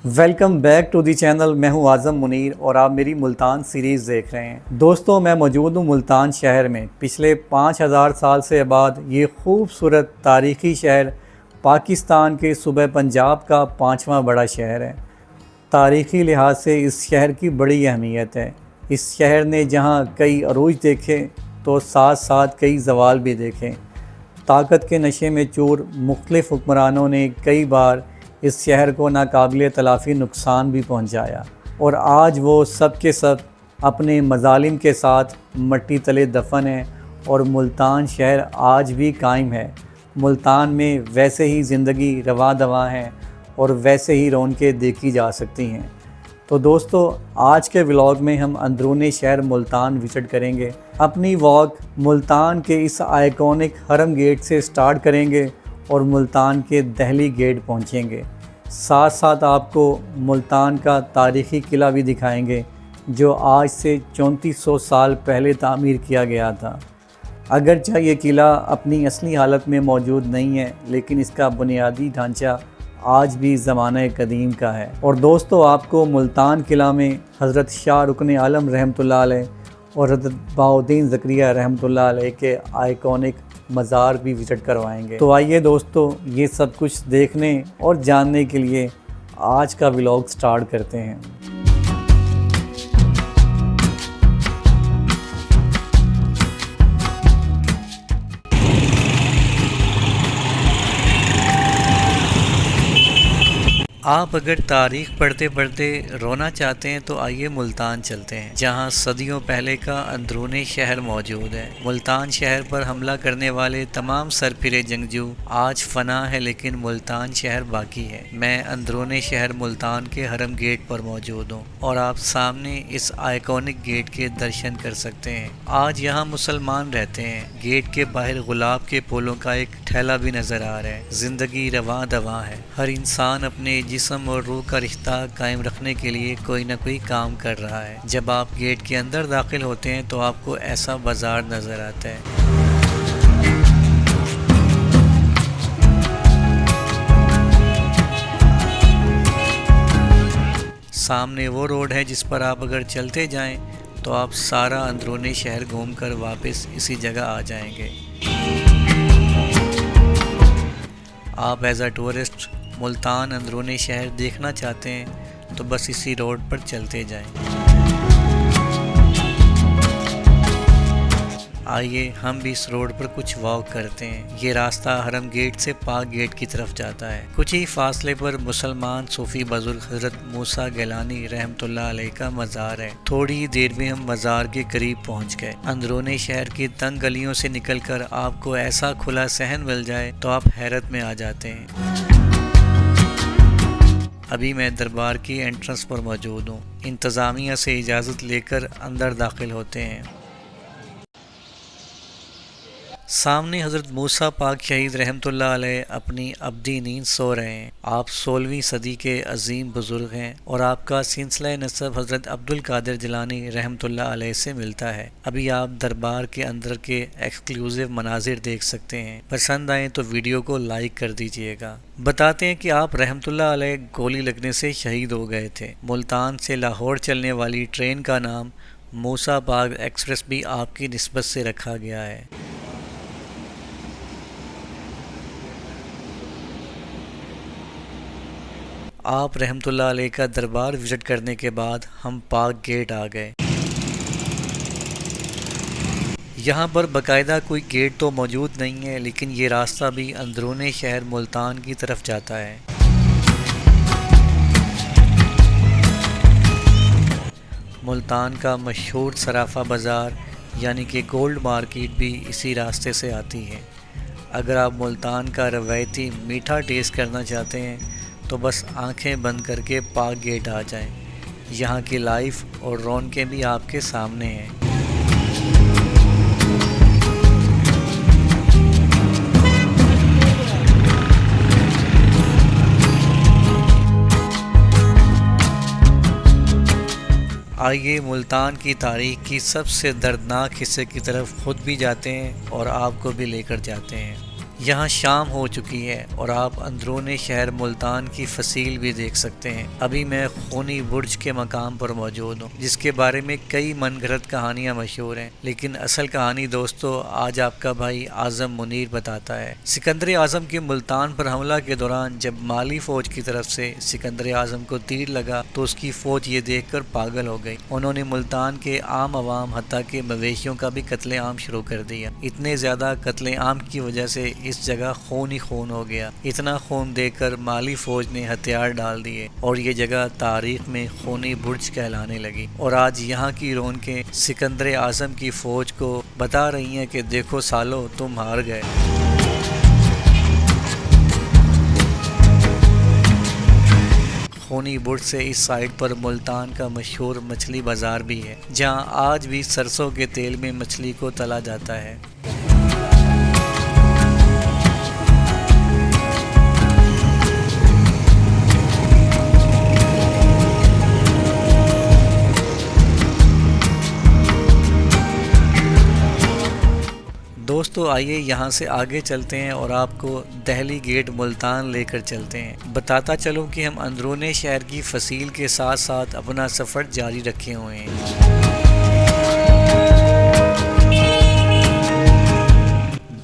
Welcome back to the channel. मैं हूं आज़म मुनीर और आप मेरी मुल्तान सीरीज़ देख रहे हैं। दोस्तों, मैं मौजूद हूं मुल्तान शहर में। पिछले 5000 साल से बाद ये खूबसूरत तारीख़ी शहर पाकिस्तान के सूबे पंजाब का 5वां बड़ा शहर है। तारीख़ी लिहाज से इस शहर की बड़ी अहमियत है। इस शहर ने जहां कई अरूज देखे तो साथ साथ कई ज़वाल भी देखे। ताकत के नशे में चूर मुख्तलिफ़ हुक्मरानों ने कई बार इस शहर को नाकाबिले तलाफ़ी नुकसान भी पहुंचाया और आज वो सब के सब अपने मज़ालिम के साथ मट्टी तले दफन है और मुल्तान शहर आज भी कायम है। मुल्तान में वैसे ही ज़िंदगी रवा दवा है और वैसे ही रौनकें देखी जा सकती हैं। तो दोस्तों, आज के व्लॉग में हम अंदरूनी शहर मुल्तान विज़िट करेंगे। अपनी वॉक मुल्तान के इस आइकॉनिक हरम गेट से स्टार्ट करेंगे और मुल्तान के दहली गेट पहुंचेंगे। साथ साथ आपको मुल्तान का तारीख़ी किला भी दिखाएंगे जो आज से 3400 साल पहले तामीर किया गया था। अगरचे ये किला अपनी असली हालत में मौजूद नहीं है, लेकिन इसका बुनियादी ढांचा आज भी ज़माने कदीम का है। और दोस्तों, आपको मुल्तान किला में हज़रत शाह रुकन आलम रहमतुल्लाह अलैह और हज़रत बहाउद्दीन ज़करिया रहमतुल्लाह अलैह के आइकॉनिक मज़ार भी विज़िट करवाएंगे। तो आइए दोस्तों, ये सब कुछ देखने और जानने के लिए आज का व्लॉग स्टार्ट करते हैं। आप अगर तारीख पढ़ते पढ़ते रोना चाहते हैं तो आइए मुल्तान चलते हैं, जहां सदियों पहले का अंदरूनी शहर मौजूद है। मुल्तान शहर पर हमला करने वाले तमाम सरफिरे जंगजू आज फना है, लेकिन मुल्तान शहर बाकी है। मैं अंदरूनी शहर मुल्तान के हरम गेट पर मौजूद हूँ और आप सामने इस आइकॉनिक गेट के दर्शन कर सकते हैं। आज यहाँ मुसलमान रहते हैं। गेट के बाहर गुलाब के फूलों का एक ठेला भी नजर आ रहा है। जिंदगी रवां दवां है। हर इंसान अपने जिस्म और रूह का रिश्ता कायम रखने के लिए कोई ना कोई काम कर रहा है। जब आप गेट के अंदर दाखिल होते हैं तो आपको ऐसा बाजार नजर आता है। सामने वो रोड है जिस पर आप अगर चलते जाएं तो आप सारा अंदरूनी शहर घूमकर वापस इसी जगह आ जाएंगे। आप एज अ टूरिस्ट मुल्तान अंदरूनी शहर देखना चाहते हैं तो बस इसी रोड पर चलते जाएं। आइए हम भी इस रोड पर कुछ वॉक करते हैं। ये रास्ता हरम गेट से पाक गेट की तरफ जाता है। कुछ ही फासले पर मुसलमान सूफी बुजुर्ग हजरत मूसा गिलानी रहमतुल्लाह अलैह का मज़ार है। थोड़ी ही देर में हम मज़ार के करीब पहुंच गए। अंदरूनी शहर की तंग गलियों से निकलकर आपको ऐसा खुला सहन मिल जाए तो आप हैरत में आ जाते हैं। अभी मैं दरबार की एंट्रेंस पर मौजूद हूँ। इंतज़ामिया से इजाज़त लेकर अंदर दाखिल होते हैं। सामने हज़रत मूसा पाक शहीद रहमतुल्लाह अलैह अपनी अब्दी नींद सो रहे हैं। आप 16वीं सदी के अजीम बुजुर्ग हैं और आपका सिलसिला नसब हज़रत अब्दुल कादिर जिलानी रहमतुल्लाह अलैह से मिलता है। अभी आप दरबार के अंदर के एक्सक्लूसिव मनाजिर देख सकते हैं। पसंद आए तो वीडियो को लाइक कर दीजिएगा। बताते हैं कि आप रहमतुल्लाह अलैह गोली लगने से शहीद हो गए थे। मुल्तान से लाहौर चलने वाली ट्रेन का नाम मूसा पाक एक्सप्रेस भी आपकी निस्बत से रखा गया है। आप रहमतुल्लाह अलैह का दरबार विज़िट करने के बाद हम पाक गेट आ गए। यहाँ पर बाकायदा कोई गेट तो मौजूद नहीं है, लेकिन ये रास्ता भी अंदरूनी शहर मुल्तान की तरफ जाता है। मुल्तान का मशहूर सराफा बाज़ार यानी कि गोल्ड मार्केट भी इसी रास्ते से आती है। अगर आप मुल्तान का रवायती मीठा टेस्ट करना चाहते हैं तो बस आंखें बंद करके पाक गेट आ जाएं। यहाँ की लाइफ और रौनकें भी आपके सामने हैं। आइए मुल्तान की तारीख की सबसे दर्दनाक हिस्से की तरफ खुद भी जाते हैं और आपको भी लेकर जाते हैं। यहाँ शाम हो चुकी है और आप अंदरूनी शहर मुल्तान की फसील भी देख सकते हैं। अभी मैं खूनी बुर्ज के मकाम पर मौजूद हूँ, जिसके बारे में कई मनगढ़ंत कहानियाँ मशहूर हैं, लेकिन असल कहानी दोस्तों आज आपका भाई आज़म मुनीर बताता है। सिकंदर आज़म के मुल्तान पर हमला के दौरान जब माली फौज की तरफ से सिकंदर आज़म को तीर लगा तो उसकी फौज ये देखकर पागल हो गई। उन्होंने मुल्तान के आम आवाम हत्ता के मवेशियों का भी कत्लेआम शुरू कर दिया। इतने ज़्यादा कत्लेआम की वजह से इस जगह खून ही खून हो गया। इतना खून देखकर माली फौज ने हथियार डाल दिए और ये जगह तारीख में खूनी बुर्ज कहलाने लगी। और आज यहाँ की रौनकें सिकंदर आज़म की फौज को बता रही हैं कि देखो सालो तुम हार गए। खूनी बुर्ज से इस साइड पर मुल्तान का मशहूर मछली बाज़ार भी है, जहाँ आज भी सरसों के तेल में मछली को तला जाता है। दोस्तों आइए यहाँ से आगे चलते हैं और आपको दहली गेट मुल्तान लेकर चलते हैं। बताता चलूँ कि हम अंदरूनी शहर की फसील के साथ साथ अपना सफ़र जारी रखे हुए हैं।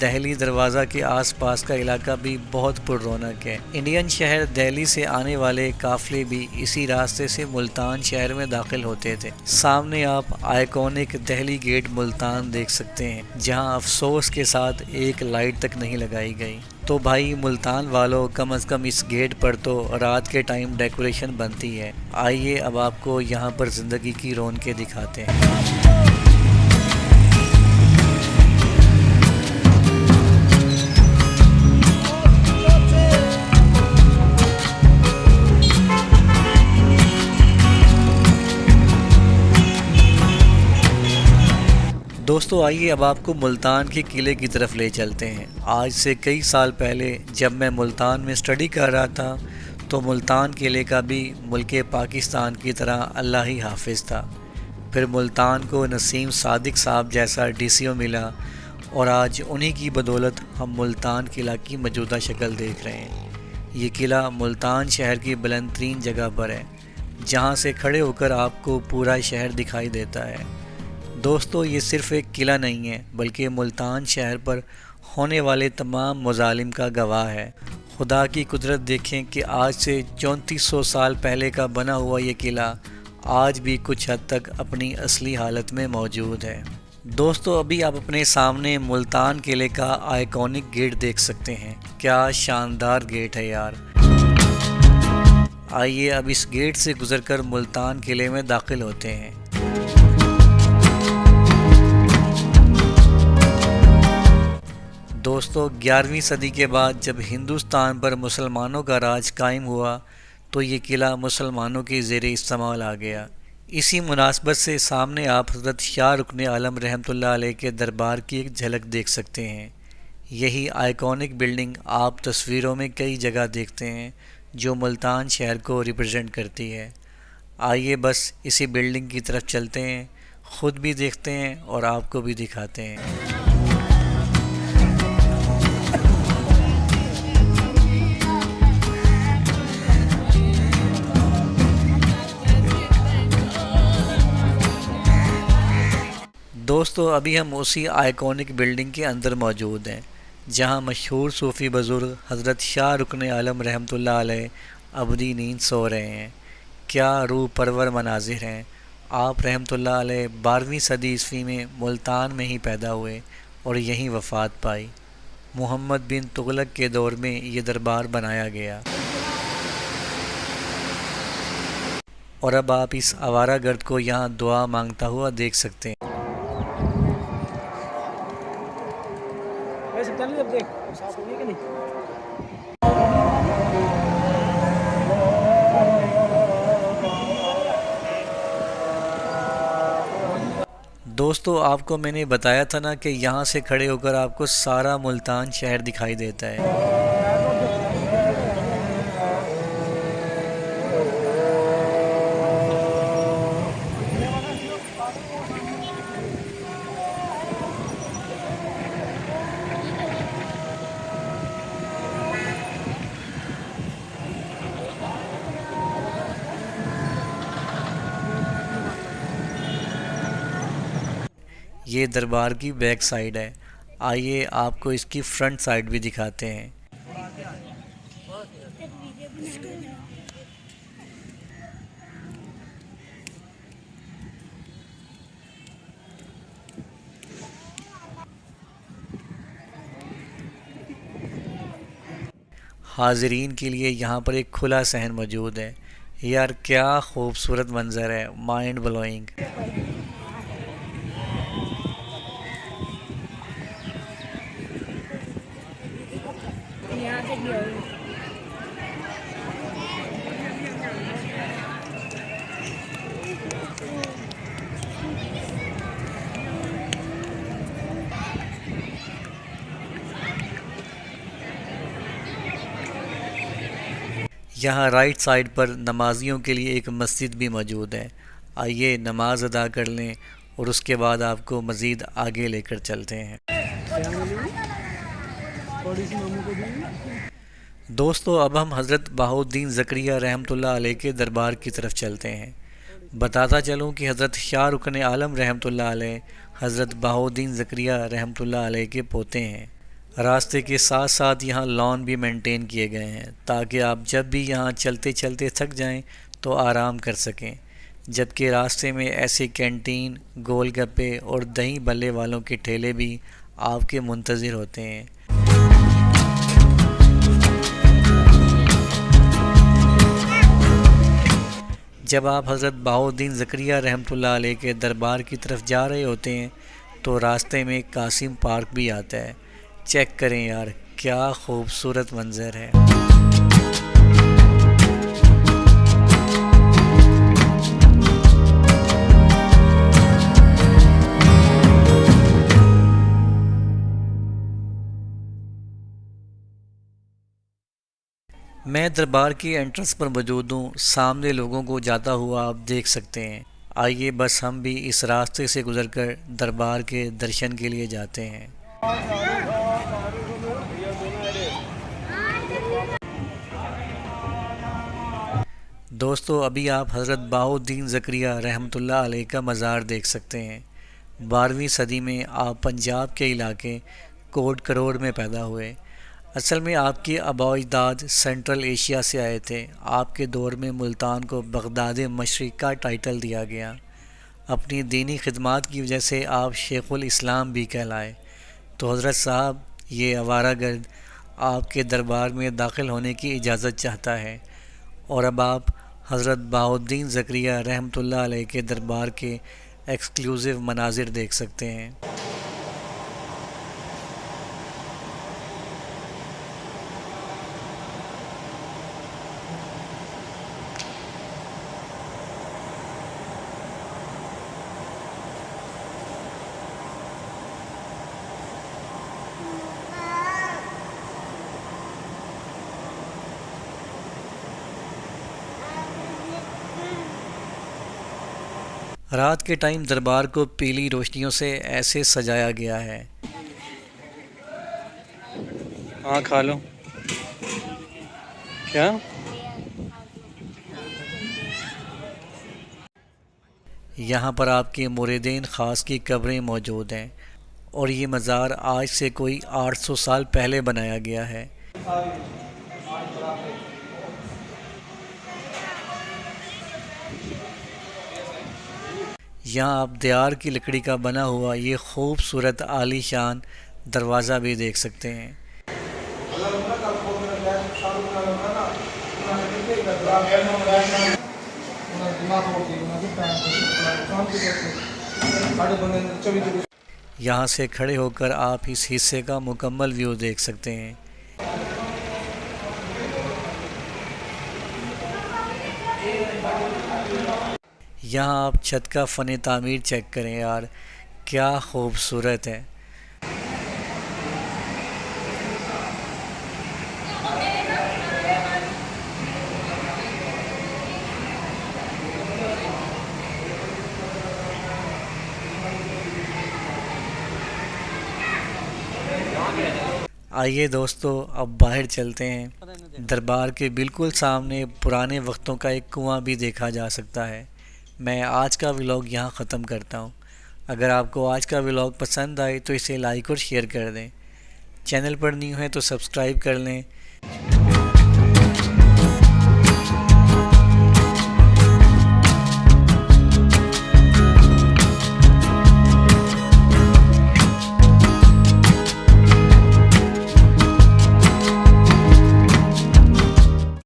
दिल्ली दरवाज़ा के आसपास का इलाका भी बहुत पुररौनक है। इंडियन शहर दिल्ली से आने वाले काफ़िले भी इसी रास्ते से मुल्तान शहर में दाखिल होते थे। सामने आप आइकॉनिक दिल्ली गेट मुल्तान देख सकते हैं, जहां अफसोस के साथ एक लाइट तक नहीं लगाई गई। तो भाई मुल्तान वालों, कम से कम इस गेट पर तो रात के टाइम डेकोरेशन बनती है। आइए अब आपको यहाँ पर ज़िंदगी की रौनकें दिखाते हैं। दोस्तों आइए अब आपको मुल्तान के किले की तरफ ले चलते हैं। आज से कई साल पहले जब मैं मुल्तान में स्टडी कर रहा था तो मुल्तान किले का भी मुल्क पाकिस्तान की तरह अल्लाह ही हाफिज़ था। फिर मुल्तान को नसीम सादिक साहब जैसा डीसीओ मिला और आज उन्हीं की बदौलत हम मुल्तान किला की मौजूदा शक्ल देख रहे हैं। ये किला मुल्तान शहर की बुलंद तरीन जगह पर है, जहाँ से खड़े होकर आपको पूरा शहर दिखाई देता है। दोस्तों ये सिर्फ़ एक किला नहीं है, बल्कि मुल्तान शहर पर होने वाले तमाम मज़ालिम का गवाह है। खुदा की कुदरत देखें कि आज से 3400 साल पहले का बना हुआ ये किला आज भी कुछ हद तक अपनी असली हालत में मौजूद है। दोस्तों अभी आप अपने सामने मुल्तान किले का आइकॉनिक गेट देख सकते हैं। क्या शानदार गेट है यार। आइए अब इस गेट से गुजरकर मुल्तान किले में दाखिल होते हैं। दोस्तों 11वीं सदी के बाद जब हिंदुस्तान पर मुसलमानों का राज कायम हुआ तो ये किला मुसलमानों के ज़ेरे इस्तेमाल आ गया। इसी मुनासबत से सामने आप हज़रत शाह रुकन आलम रहमतुल्लाह अलैह के दरबार की एक झलक देख सकते हैं। यही आइकॉनिक बिल्डिंग आप तस्वीरों में कई जगह देखते हैं जो मुल्तान शहर को रिप्रेजेंट करती है। आइए बस इसी बिल्डिंग की तरफ चलते हैं, ख़ुद भी देखते हैं और आपको भी दिखाते हैं। दोस्तों अभी हम उसी आइकॉनिक बिल्डिंग के अंदर मौजूद हैं, जहां मशहूर सूफ़ी बुज़ुर्ग हज़रत शाह रुकन आलम रहमतुल्लाह अलैह अबदी नींद सो रहे हैं। क्या रूह परवर मनाजिर हैं। आप रहमतुल्लाह अलैह 12वीं सदी ईस्वी में मुल्तान में ही पैदा हुए और यहीं वफ़ात पाई। मोहम्मद बिन तुगलक के दौर में ये दरबार बनाया गया। और अब आप इस आवारा गर्द को यहाँ दुआ मांगता हुआ देख सकते हैं। दोस्तों आपको मैंने बताया था ना कि यहाँ से खड़े होकर आपको सारा मुल्तान शहर दिखाई देता है। ये दरबार की बैक साइड है। आइए आपको इसकी फ्रंट साइड भी दिखाते हैं। हाज़रीन के लिए यहाँ पर एक खुला सहन मौजूद है। यार क्या खूबसूरत मंज़र है, माइंड ब्लोइंग। यहाँ राइट साइड पर नमाजियों के लिए एक मस्जिद भी मौजूद है। आइए नमाज अदा कर लें और उसके बाद आपको मज़ीद आगे लेकर चलते हैं। दोस्तों अब हम हज़रत बहाउद्दीन ज़करिया रहमतुल्लाह अलैह के दरबार की तरफ चलते हैं। बताता चलूँ कि हज़रत शाह रुकन आलम रहमतुल्लाह अलैह हज़रत बहाउद्दीन ज़करिया रहमतुल्लाह अलैह के पोते हैं। रास्ते के साथ साथ यहाँ लॉन भी मेंटेन किए गए हैं ताकि आप जब भी यहाँ चलते चलते थक जाएं तो आराम कर सकें। जबकि रास्ते में ऐसे कैंटीन, गोलगप्पे और दही बल्ले वालों के ठेले भी आपके मुंतज़िर होते हैं। जब आप हज़रत बहाउद्दीन ज़करिया रहमतुल्लाह अलैह के दरबार की तरफ जा रहे होते हैं तो रास्ते में कासिम पार्क भी आता है। चेक करें यार क्या खूबसूरत मंज़र है। मैं दरबार की एंट्रेंस पर मौजूद हूँ। सामने लोगों को जाता हुआ आप देख सकते हैं। आइए बस हम भी इस रास्ते से गुज़रकर दरबार के दर्शन के लिए जाते हैं। दोस्तों अभी आप हज़रत बहाउद्दीन ज़करिया रहमतुल्लाह अलैह का मज़ार देख सकते हैं। 12वीं सदी में आप पंजाब के इलाके कोट करोड़ में पैदा हुए। असल में आपके आबा अजदाद सेंट्रल एशिया से आए थे। आपके दौर में मुल्तान को बगदाद मशरिक़ का टाइटल दिया गया। अपनी दीनी खिदमात की वजह से आप शेखुल इस्लाम भी कहलाए। तो हज़रत साहब ये आवारागर्द आपके दरबार में दाखिल होने की इजाज़त चाहता है और अब आप हज़रत बहाउद्दीन ज़करिया रहमतुल्लाह अलैह के दरबार के एक्सक्लूसिव मनाजिर देख सकते हैं। रात के टाइम दरबार को पीली रोशनियों से ऐसे सजाया गया है। हाँ खा लो। क्या? यहाँ पर आपके मुरीदीन ख़ास की कब्रें मौजूद हैं और ये मज़ार आज से कोई 800 साल पहले बनाया गया है। यहाँ आप दियार की लकड़ी का बना हुआ ये खूबसूरत आलीशान दरवाज़ा भी देख सकते हैं। यहाँ से खड़े होकर आप इस हिस्से का मुकम्मल व्यू देख सकते हैं। यहाँ आप छत का फ़न तामीर चेक करें यार क्या खूबसूरत है। आइए दोस्तों अब बाहर चलते हैं। दरबार के बिल्कुल सामने पुराने वक्तों का एक कुआं भी देखा जा सकता है। मैं आज का व्लॉग यहाँ ख़त्म करता हूँ। अगर आपको आज का व्लॉग पसंद आए तो इसे लाइक और शेयर कर दें। चैनल पर न्यू है तो सब्सक्राइब कर लें।